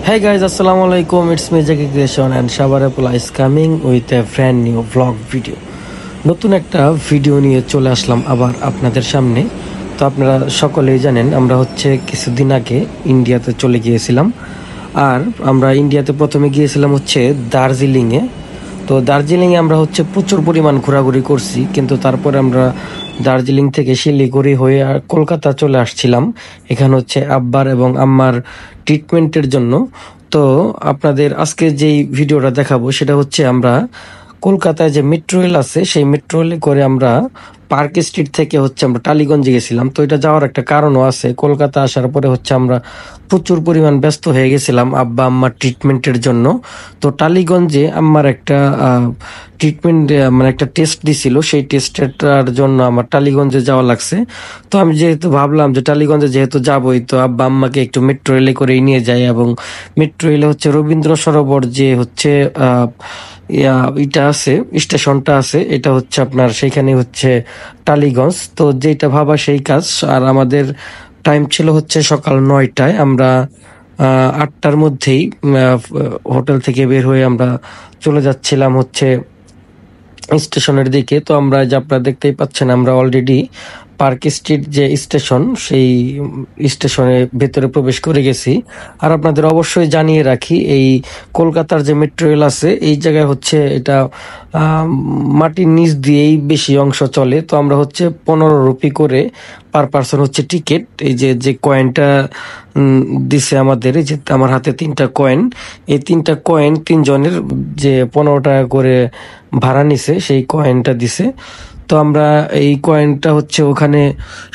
Hey guys, Assalamualaikum. It's me Jackie Creation and Shabarapula is coming with a brand new vlog video. নতুন একটা video নিয়ে চলে আসলাম আবার আপনাদের সামনে। তো আপনারা সকলেই জানেন আমরা কিছুদিন আগে ইন্ডিয়াতে চলে গিয়েছিলাম। আর আমরা ইন্ডিয়াতে প্রথমে গিয়েছিলাম দার্জিলিংয়ে। তো দার্জিলিংয়ে আমরা প্রচুর পরিমাণ ঘোরাঘুরি করছি, কিন্তু তারপরে আমরা দার্জিলিং থেকে শিলিগুড়ি হয়ে কলকাতা চলে আসছিলাম। এখানে আব্বার এবং আম্মার ট্রিটমেন্টের জন্য। তো আপনাদের আজকে যেই ভিডিওটা দেখাবো সেটা আমরা কলকাতায় যে মেট্রো রেল আছে সেই মেট্রো রেলে করে আমরা পার্ক স্ট্রিট থেকে আমরা টালিগঞ্জে গেছিলাম। তো এটা যাওয়ার একটা কারণও আছে। কলকাতা আসার পরে আমরা প্রচুর পরিমাণ ব্যস্ত হয়ে গেছিলাম আব্বা আম্মার ট্রিটমেন্টের জন্য। তো টালিগঞ্জে আম্মার একটা ট্রিটমেন্ট মানে একটা টেস্ট দিছিল, সেই টেস্টটার জন্য আমার টালিগঞ্জে যাওয়া লাগছে। তো আমি যেহেতু ভাবলাম যে টালিগঞ্জে যেহেতু যাবোই, তো আব্বা আম্মাকে একটু মেট্রো রেলে করেই নিয়ে যাই। এবং মেট্রো রেলে রবীন্দ্র সরোবর যে এটা আছে, স্টেশনটা আছে, এটা আপনার সেইখানে টালিগঞ্জ। তো যেটা ভাবা সেই কাজ। আর আমাদের টাইম ছিল সকাল 9টায়। আমরা 8টার মধ্যেই হোটেল থেকে বের হয়ে আমরা চলে যাচ্ছিলাম স্টেশনের দিকে। তো আমরা আপনারা দেখতেই পাচ্ছেন আমরা অলরেডি পার্ক স্ট্রিট যে স্টেশন সেই স্টেশনের ভেতরে প্রবেশ করে গেছি। আর আপনাদের অবশ্যই জানিয়ে রাখি, এই কলকাতার যে মেট্রো রেল আছে এই জায়গায় এটা মাটির নিচ দিয়েই বেশি অংশ চলে। তো আমরা 15 রুপি করে পার পার্সন টিকিট। এই যে কয়েনটা দিছে আমাদের, এই যে আমার হাতে 3টা কয়েন, এই 3টা কয়েন 3 জনের যে 15 টাকা করে ভাড়া নিছে সেই কয়েনটা দিছে। তো আমরা এই কয়েনটা ওখানে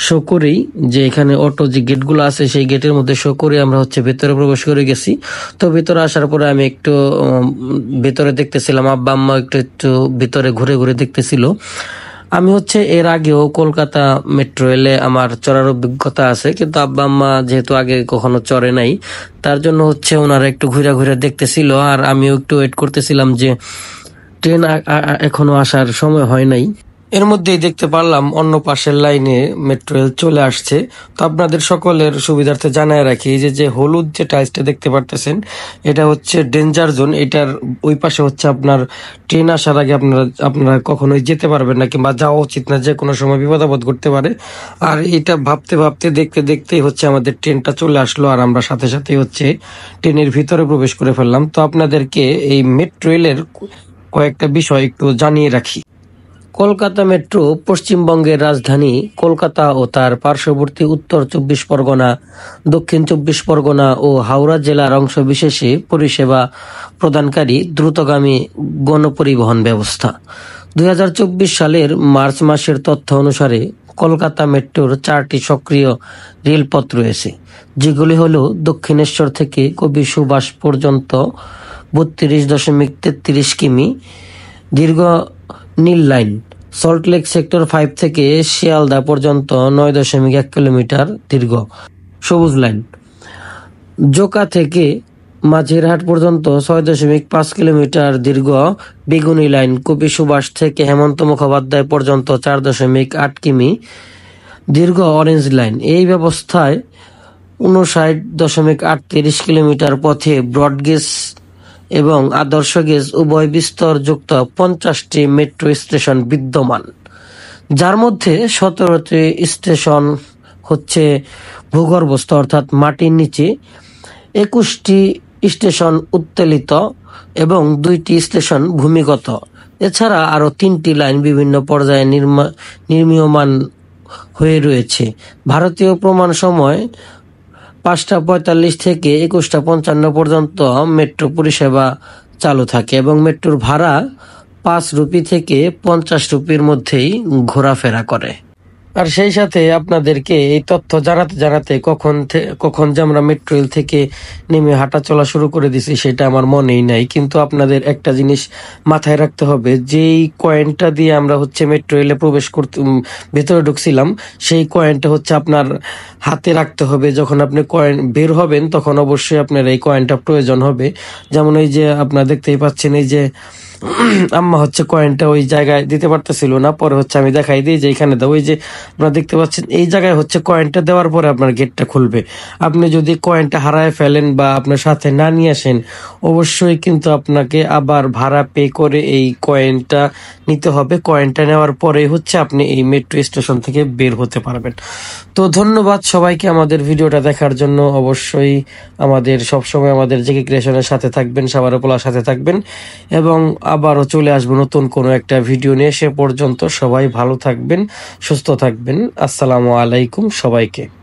শো করেই, যে এখানে অটো যে গেটগুলো আছে সেই গেটের মধ্যে শো করে আমরা ভেতরে প্রবেশ করে গেছি। তো ভেতরে আসার পরে আমি একটু ভেতরে দেখতেছিলাম, আব্বা আম্মা একটু ভেতরে ঘুরে ঘুরে দেখতেছিল। আমি এর আগেও কলকাতা মেট্রো রেলে আমার চড়ার অভিজ্ঞতা আছে, কিন্তু আব্বা আম্মা যেহেতু আগে কখনো চড়ে নাই তার জন্য ওনারা একটু ঘুরে ঘুরে দেখতেছিল। আর আমিও একটু ওয়েট করতেছিলাম যে ট্রেন এখনো আসার সময় হয় নাই। এর মধ্যেই দেখতে পারলাম অন্য পাশের লাইনে মেট্রো রেল চলে আসছে। তো আপনাদের সকলের সুবিধার্থে জানায় রাখি, যে হলুদ যে টাইলসটা দেখতে পারতেছেন এটা ডেঞ্জার জোন। এটার ওই পাশে আপনার ট্রেন আসার আগে আপনারা কখনোই যেতে পারবেন না, কিংবা যাওয়া উচিত না, যে কোনো সময় বিপদাপদ ঘটতে পারে। আর এটা ভাবতে ভাবতে দেখতে দেখতেই আমাদের ট্রেনটা চলে আসলো। আর আমরা সাথে সাথে ট্রেনের ভিতরে প্রবেশ করে ফেললাম। তো আপনাদেরকে এই মেট্রো রেলের কয়েকটা বিষয় একটু জানিয়ে রাখি। কলকাতা মেট্রো পশ্চিমবঙ্গের রাজধানী কলকাতা ও তার পার্শ্ববর্তী উত্তর 24 পরগনা, দক্ষিণ 24 পরগনা ও হাওড়া জেলার অংশবিশেষে পরিষেবা প্রদানকারী দ্রুতগামী গণপরিবহন ব্যবস্থা। 2024 সালের মার্চ মাসের তথ্য অনুসারে কলকাতা মেট্রোর 4টি সক্রিয় রেলপথ রয়েছে, যেগুলি হল দক্ষিণেশ্বর থেকে কবি সুভাষ পর্যন্ত 32.33 কিমি দীর্ঘ নীল লাইন, সল্টলেক সেক্টর 5 থেকে শিয়ালদা পর্যন্ত 9.1 কিলোমিটার দীর্ঘ সবুজ লাইন, জোকা থেকে মাঝেরহাট পর্যন্ত 6.5 কিলোমিটার দীর্ঘ বেগুনি লাইন, কবি সুভাষ থেকে হেমন্ত মুখোপাধ্যায় পর্যন্ত 4.8 কিমি দীর্ঘ অরেঞ্জ লাইন। এই ব্যবস্থায় 59.38 কিলোমিটার পথে ব্রডগেজ এবং আদর্শ গেজ উভয় বিস্তর যুক্ত 50টি মেট্রো স্টেশন বিদ্যমান, যার মধ্যে 17টি স্টেশন ভূগর্ভস্থ অর্থাৎ মাটির নিচে, 21টি স্টেশন উত্তোলিত এবং 2টি স্টেশন ভূমিগত। এছাড়া আরো 3টি লাইন বিভিন্ন পর্যায়ে নির্মীয়মান হয়ে রয়েছে। ভারতীয় প্রমাণ সময় 5টা 45 থেকে 21টা 55 পর্যন্ত মেট্রো পরিষেবা চালু থাকে এবং মেট্রোর ভাড়া 5 রুপি থেকে 50 রুপির মধ্যেই ঘোরাফেরা করে। আর সেই সাথে আপনাদেরকে এই তথ্য জানাতে জানাতে কখন যে আমরা মেট্রো রেল থেকে নেমে হাঁটা চলা শুরু করে দিছি সেটা আমার মনেই নাই। কিন্তু আপনাদের একটা জিনিস মাথায় রাখতে হবে, যেই কয়েনটা দিয়ে আমরা মেট্রো রেলে প্রবেশ করতে ভেতরে ঢুকছিলাম সেই কয়েনটা আপনার হাতে রাখতে হবে। যখন আপনি কয়েন বের হবেন তখন অবশ্যই আপনার এই কয়েনটা প্রয়োজন হবে। যেমন এই যে আপনারা দেখতেই পাচ্ছেন, এই যে আম্মা হচ্ছে কয়েনটা ওই জায়গায় দিতে পারতেছিল না, পরে হচ্ছে আমি দেখাই দিই যে এখানে দাও। ওই যে আপনারা দেখতে পাচ্ছেন এই জায়গায় হচ্ছে কয়েনটা দেওয়ার পরে আপনার গেটটা খুলবে। আপনি যদি কয়েনটা হারায় ফেলেন বা আপনার সাথে না নিয়ে আসেন, অবশ্যই কিন্তু আপনাকে আবার ভাড়া পে করে এই কয়েনটা নিতে হবে। কয়েনটা নেওয়ার পরে হচ্ছে আপনি এই মেট্রো স্টেশন থেকে বের হতে পারবেন। তো ধন্যবাদ সবাইকে আমাদের ভিডিওটা দেখার জন্য। অবশ্যই আমাদের সবসময় আমাদের জেকে ক্রিয়েশনের সাথে থাকবেন, সাভারপোলার সাথে থাকবেন, এবং আবারও চলে আসবো নতুন কোনো একটা ভিডিও নিয়ে। সে পর্যন্ত সবাই ভালো থাকবেন, সুস্থ থাকবেন। আসসালামু আলাইকুম সবাইকে।